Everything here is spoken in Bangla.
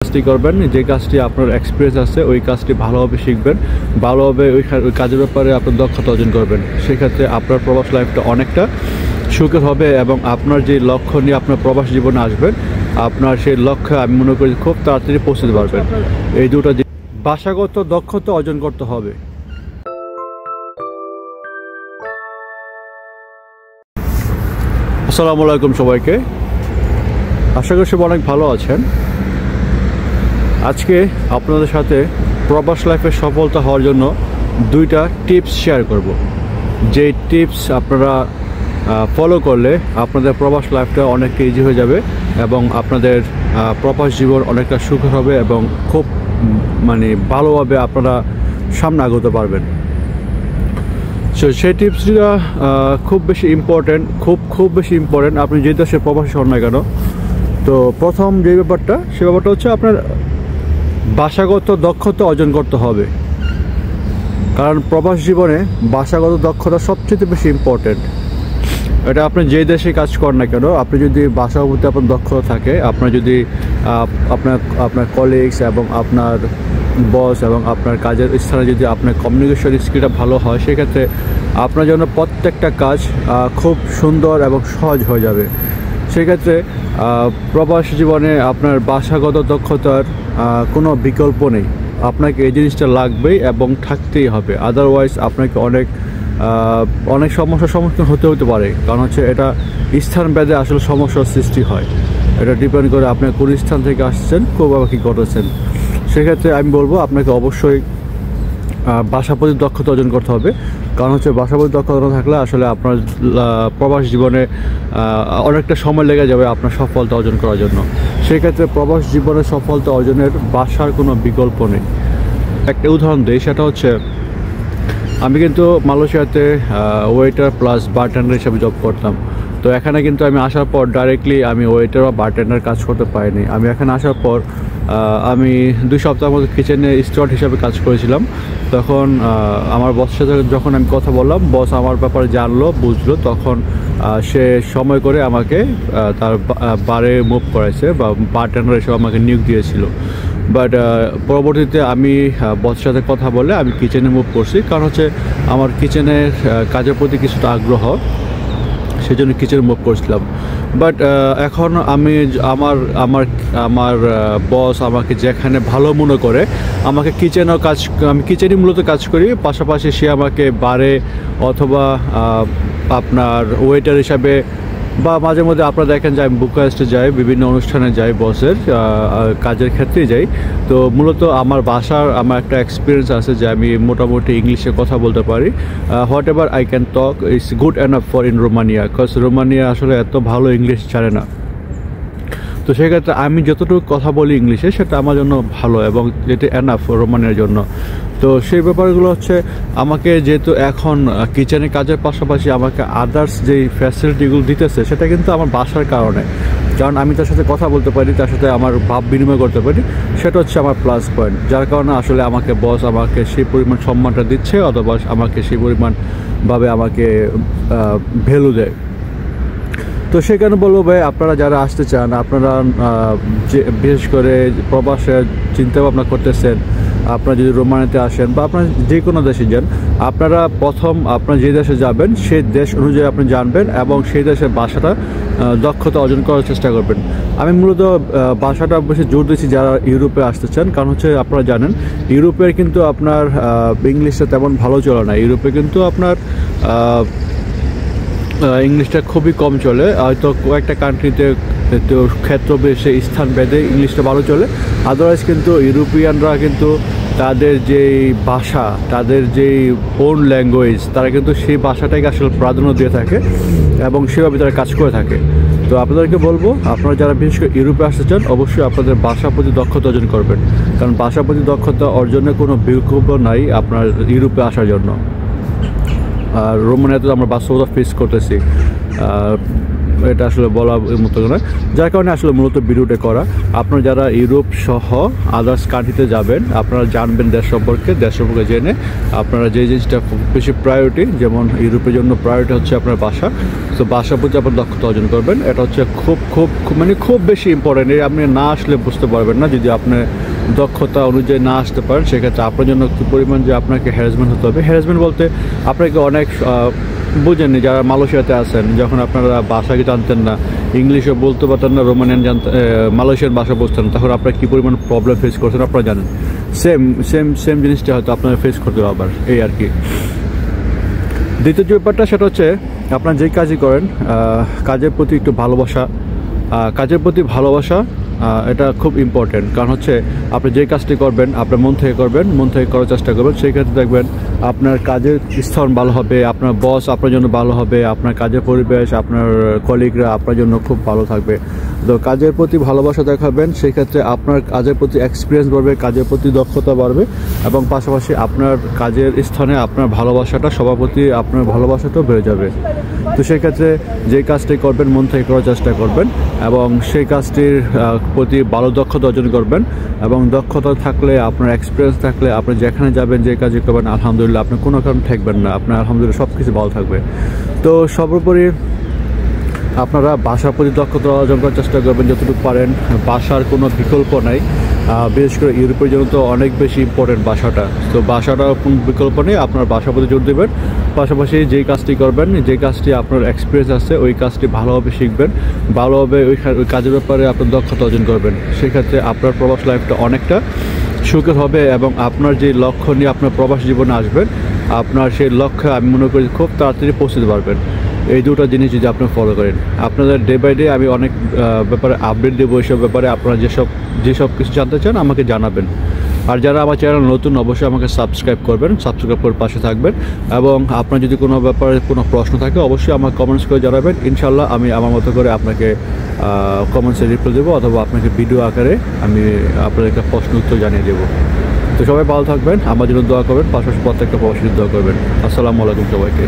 কাজটি করবেন, যে কাজটি আপনার এক্সপিরিয়েন্স আছে ওই কাজটি ভালোভাবে শিখবেন, ভালোভাবে ওই কাজের ব্যাপারে আপনার দক্ষতা অর্জন করবেন। সেক্ষেত্রে আপনার প্রবাস লাইফটা অনেকটা সুখের হবে এবং আপনার যে লক্ষ্য নিয়ে আপনার প্রবাস জীবনে আসবেন, আপনার সেই লক্ষ্যে আমি মনে করি খুব তাড়াতাড়ি পৌঁছতে পারবেন। এই দুটো ভাষাগত দক্ষতা অর্জন করতে হবে। আসসালামু আলাইকুম সবাইকে, আশা করি সব অনেক ভালো আছেন। আজকে আপনাদের সাথে প্রবাস লাইফে সফলতা হওয়ার জন্য দুইটা টিপস শেয়ার করব। যে টিপস আপনারা ফলো করলে আপনাদের প্রবাস লাইফটা অনেকটা ইজি হয়ে যাবে এবং আপনাদের প্রবাস জীবন অনেকটা সুখের হবে এবং খুব ভালোভাবে আপনারা সামনে আগাতে পারবেন। সো সেই টিপসটা খুব বেশি ইম্পর্টেন্ট, খুব বেশি ইম্পর্টেন্ট আপনি যে দেশে প্রবাসী হন না কেন। তো প্রথম যে ব্যাপারটা, সে ব্যাপারটা হচ্ছে আপনার ভাষাগত দক্ষতা অর্জন করতে হবে। কারণ প্রবাস জীবনে ভাষাগত দক্ষতা সবচেয়ে বেশি ইম্পর্টেন্ট। এটা আপনি যে দেশে কাজ করেন না কেন, আপনি যদি ভাষার প্রতি আপনার দক্ষতা থাকে, আপনার যদি আপনার কলিগস এবং আপনার বস এবং আপনার কাজের স্থানে যদি আপনার কমিউনিকেশন স্কিলটা ভালো হয়, সেক্ষেত্রে আপনার জন্য প্রত্যেকটা কাজ খুব সুন্দর এবং সহজ হয়ে যাবে। সেক্ষেত্রে প্রবাস জীবনে আপনার ভাষাগত দক্ষতার কোনো বিকল্প নেই। আপনাকে এই জিনিসটা লাগবেই এবং থাকতেই হবে, আদারওয়াইজ আপনাকে অনেক সমস্যার সম্মুখীন হতে পারে। কারণ হচ্ছে এটা স্থানভেদে আসলে সমস্যার সৃষ্টি হয়। এটা ডিপেন্ড করে আপনি কোন স্থান থেকে আসছেন, কীভাবে কী করতেছেন। সেক্ষেত্রে আমি বলবো আপনাকে অবশ্যই ভাষা প্রতি দক্ষতা অর্জন করতে হবে। কারণ হচ্ছে ভাষা প্রতি দক্ষতা না থাকলে আসলে আপনার প্রবাস জীবনে অনেকটা সময় লেগে যাবে আপনার সফলতা অর্জন করার জন্য। সেক্ষেত্রে প্রবাস জীবনে সফলতা অর্জনের ভাষার কোনো বিকল্প নেই। একটা উদাহরণ দিই, সেটা হচ্ছে আমি কিন্তু মালয়েশিয়াতে ওয়েটার প্লাস বারটেন্ডার হিসেবে জব করতাম। তো এখানে কিন্তু আমি আসার পর ডাইরেক্টলি আমি ওয়েটার বা বারটেন্ডার কাজ করতে পারিনি। আমি এখানে আসার পর আমি 2 সপ্তাহের মধ্যে কিচেনে স্টুয়ার্ড হিসাবে কাজ করেছিলাম। তখন আমার বসের সাথে যখন আমি কথা বললাম, বস আমার ব্যাপারে জানলো, বুঝলো, তখন সে সময় করে আমাকে তার বারে মুভ করেছে বা বারটেন্ডার হিসেবে আমাকে নিয়োগ দিয়েছিল। বাট পরবর্তীতে আমি বসের সাথে কথা বলে আমি কিচেনে মুভ করছি। কারণ হচ্ছে আমার কিচেনের কাজের প্রতি কিছুটা আগ্রহ, সেই জন্য কিচেনে মুভ করছিলাম। বাট এখন আমি আমার বস আমাকে যেখানে ভালো মনে করে আমাকে আমি কিচেনে মূলত কাজ করি, পাশাপাশি সে আমাকে বারে অথবা আপনার ওয়েটার হিসাবে বা মাঝে মধ্যে আপনারা দেখেন যে আমি বুকারেস্টে যাই, বিভিন্ন অনুষ্ঠানে যাই, বসের কাজের ক্ষেত্রেই যাই। তো মূলত আমার একটা এক্সপিরিয়েন্স আছে যে আমি মোটামুটি ইংলিশে কথা বলতে পারি। What ever I can talk it's good enough for in Romania, because Romania আসলে এত ভালো ইংলিশ জানে না। তো সেক্ষেত্রে আমি যতটুকু কথা বলি ইংলিশে, সেটা আমার জন্য ভালো এবং যেটা এনাফ রোমানিয়ার জন্য। তো সেই ব্যাপারগুলো হচ্ছে আমাকে যেহেতু এখন কিচেনে কাজের পাশাপাশি আমাকে আদার্স যেই ফ্যাসিলিটিগুলো দিতেছে, সেটা কিন্তু আমার বাসার কারণে। কারণ আমি তার সাথে কথা বলতে পারি, তার সাথে আমার ভাব বিনিময় করতে পারি, সেটা হচ্ছে আমার প্লাস পয়েন্ট। যার কারণে আসলে আমাকে বস আমাকে সেই পরিমাণ সম্মানটা দিচ্ছে, অথবা আমাকে সেই পরিমাণভাবে আমাকে ভ্যালু দেয়। তো সেখানে বলবো ভাই, আপনারা যারা আসতে চান, আপনারা বিশেষ করে প্রবাসে চিন্তা ভাবনা করতেছেন, আপনারা যদি রোমানিয়াতে আসেন বা আপনারা যে কোনো দেশে যান, আপনারা প্রথম আপনারা যে দেশে যাবেন সেই দেশ অনুযায়ী আপনি জানবেন এবং সেই দেশের ভাষাটা দক্ষতা অর্জন করার চেষ্টা করবেন। আমি মূলত ভাষাটা বেশি জোর দিচ্ছি যারা ইউরোপে আসতে চান। কারণ হচ্ছে আপনারা জানেন ইউরোপের কিন্তু আপনার ইংলিশটা তেমন ভালো চলে না। ইউরোপে কিন্তু আপনার ইংলিশটা খুবই কম চলে, হয়তো কয়েকটা কান্ট্রিতে ক্ষেত্র বেশি স্থান ভেদে ইংলিশটা ভালো চলে। আদারওয়াইজ কিন্তু ইউরোপিয়ানরা কিন্তু তাদের যেই ভাষা, তাদের যেই ওন ল্যাঙ্গুয়েজ, তারা কিন্তু সেই ভাষাটাকে আসলে প্রাধান্য দিয়ে থাকে এবং সেভাবে তারা কাজ করে থাকে। তো আপনাদেরকে বলবো, আপনারা যারা বিশেষ করে ইউরোপে আসতে চান, অবশ্যই আপনাদের ভাষার প্রতি দক্ষতা অর্জন করবেন। কারণ ভাষার প্রতি দক্ষতা অর্জনের কোনো বিকল্প নাই আপনার ইউরোপে আসার জন্য। আর রোমানিয়াতে আমরা বাস্তবতা ফেস করতেছি। এটা আসলে বলার মতো নয়, যার কারণে আসলে মূলত ভিডিওটা করা। আপনারা যারা ইউরোপ সহ আদার্স কান্ট্রিতে যাবেন, আপনারা জানবেন দেশ সম্পর্কে জেনে আপনারা যে জিনিসটা বেশি প্রায়োরিটি, যেমন ইউরোপের জন্য প্রায়োরিটি হচ্ছে আপনার ভাষা। তো ভাষার প্রতি আপনার দক্ষতা অর্জন করবেন, এটা হচ্ছে খুব বেশি ইম্পর্টেন্ট। আপনি না আসলে বুঝতে পারবেন না। যদি আপনি দক্ষতা অনুযায়ী না আসতে পারেন, সেক্ষেত্রে আপনার জন্য কী পরিমাণ যে আপনাকে হ্যারাসমেন্ট হতে হবে। হ্যারাসমেন্ট বলতে আপনাকে অনেক বুঝেননি, যারা মালয়েশিয়াতে আছেন, যখন আপনারা ভাষাকে জানতেন না, ইংলিশও বলতে পারতেন না, রোমানিয়ান মালয়েশিয়ান ভাষা বুঝতেন, তখন আপনারা কী পরিমাণ প্রবলেম ফেস করছেন আপনারা জানেন। সেম জিনিসটা হয়তো আপনারা ফেস করতে হবে আবার, এই আর কি। দ্বিতীয় যে ব্যাপারটা সেটা হচ্ছে আপনার যেই কাজই করেন, কাজের প্রতি একটু ভালোবাসা, এটা খুব ইম্পর্টেন্ট। কারণ হচ্ছে আপনি যে কাজটি করবেন আপনার মন থেকে করবেন, মন থেকে করার চেষ্টা করবেন, সেই ক্ষেত্রে দেখবেন আপনার কাজের স্থান ভালো হবে, আপনার বস আপনার জন্য ভালো হবে, আপনার কাজের পরিবেশ, আপনার কলিগরা আপনার জন্য খুব ভালো থাকবে। তো কাজের প্রতি ভালোবাসা দেখাবেন, সেই ক্ষেত্রে আপনার কাজের প্রতি এক্সপিরিয়েন্স বাড়বে, কাজের প্রতি দক্ষতা বাড়বে, এবং পাশাপাশি আপনার কাজের স্থানে আপনার ভালোবাসাটা, সবার প্রতি আপনার ভালোবাসাটাও বেড়ে যাবে। তো সেই ক্ষেত্রে যে কাজটি করবেন মন থেকে করার চেষ্টা করবেন, এবং সেই কাজটির প্রতি ভালো দক্ষতা অর্জন করবেন, এবং দক্ষতা থাকলে, আপনার এক্সপিরিয়েন্স থাকলে, আপনি যেখানে যাবেন, যে কাজই করবেন, আলহামদুলিল্লাহ আপনি কোনো কারণে ঠেকবেন না, আপনার আলহামদুলিল্লাহ সব কিছু ভালো থাকবে। তো সর্বোপরি আপনারা ভাষার প্রতি দক্ষতা অর্জন করার চেষ্টা করবেন যতটুকু পারেন। ভাষার কোনো বিকল্প নাই, বিশেষ করে ইউরোপের জন্য তো অনেক বেশি ইম্পর্টেন্ট ভাষাটা। তো ভাষাটার কোনো বিকল্প নেই, আপনার ভাষার প্রতি জোর দেবেন। পাশাপাশি যেই কাজটি করবেন, যে কাজটি আপনার এক্সপিরিয়েন্স আছে, ওই কাজটি ভালোভাবে শিখবেন, ভালোভাবে ওই কাজের ব্যাপারে আপনার দক্ষতা অর্জন করবেন। সেক্ষেত্রে আপনার প্রবাস লাইফটা অনেকটা সুখের হবে, এবং আপনার যে লক্ষ্য নিয়ে আপনার প্রবাস জীবনে আসবেন, আপনার সেই লক্ষ্যে আমি মনে করি খুব তাড়াতাড়ি পৌঁছতে পারবেন। এই দুটো জিনিস যদি আপনি ফলো করেন, আপনাদের ডে বাই ডে আমি অনেক ব্যাপারে আপডেট দেবো। এইসব ব্যাপারে আপনারা যেসব কিছু জানতে চান আমাকে জানাবেন। আর যারা আমার চ্যানেল নতুন, অবশ্যই আমাকে সাবস্ক্রাইব করবেন, সাবস্ক্রাইব করে পাশে থাকবেন, এবং আপনার যদি কোনো ব্যাপারে কোনো প্রশ্ন থাকে অবশ্যই আমাকে কমেন্টস করে জানাবেন। ইনশাল্লাহ আমি আমার মতো করে আপনাকে কমেন্টসে রিপ্লাই দেবো, অথবা আপনাকে ভিডিও আকারে আমি আপনাদেরকে প্রশ্ন উত্তর জানিয়ে দেবো। তো সবাই ভালো থাকবেন, আমার জন্য দোয়া করবেন, পাশাপাশি প্রত্যেকটা প্রবাসীর দোয়া করবেন। আসসালামু আলাইকুম সবাইকে।